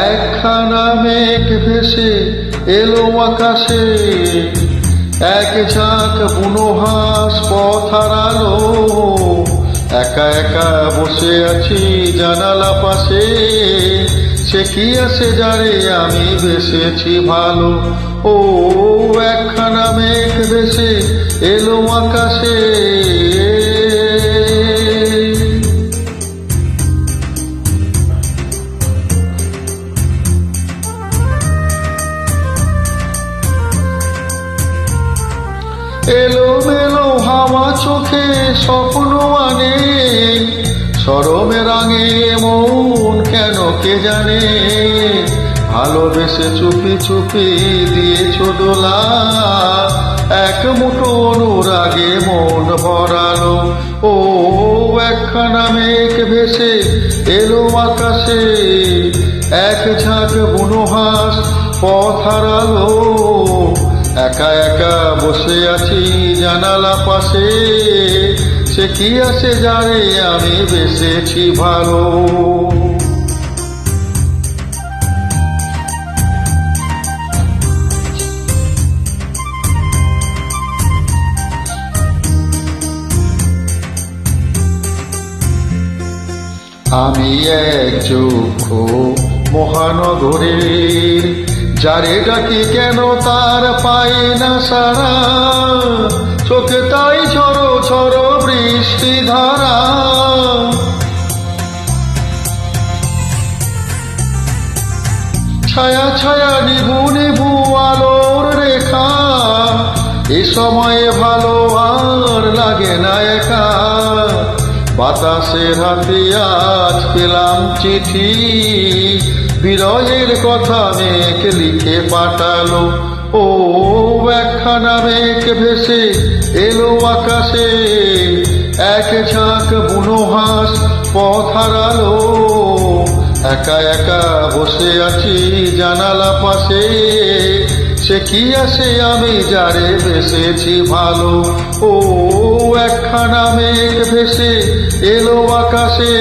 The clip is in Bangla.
একখানা মেঘ ভেসে এলো আকাশে, এক ঝাঁক বুনো হাঁস পথ হারালো। একা একা বসে আছি জানালা পাশে, সে কি আসে যারে আমি বেসেছি ভালো। ও একখানা মেঘ ভেসে এলো আকাশে। এলো মেলো হাওয়া চোখে স্বপ্ন আনে, সরমে রাঙে মন কেন কে জানে। ভালোবেসে চুপি চুপি দিয়েছ দোলা, এক মুঠো অনুরাগে মন ভরালো। ও একখানা মেঘ ভেসে এলো আকাশে, এক ঝাঁক বুনো হাঁস পথ হারালো। একা একা বসে আছি জানালা পাশে, সে কি আসে যারে আমি বেসেছি ভালো। আমি এক চক্ষু মহানগরের, যারে ডাকি কেন তার পাই না সারা। চোখে তাই ঝড়ো ঝড়ো বৃষ্টি ধারা, ছায়া ছায়া নিভু নিভু আলোর রেখা। এ সময়ে ভালো আর লাগে না একা, বাতাসের হাতে আজ পেলাম চিঠি। বিরহের কথা মেঘ লিখে পাঠালো। ও একখানা মেঘ ভেসে এলো আকাশে, এক ঝাঁক বুনো হাঁস পথ হারালো। একা একা বসে আছি জানালা পাশে, সে কি আসে আমি যারে বেসেছি ভালো। ও একখানা মেঘ ভেসে এলো আকাশে।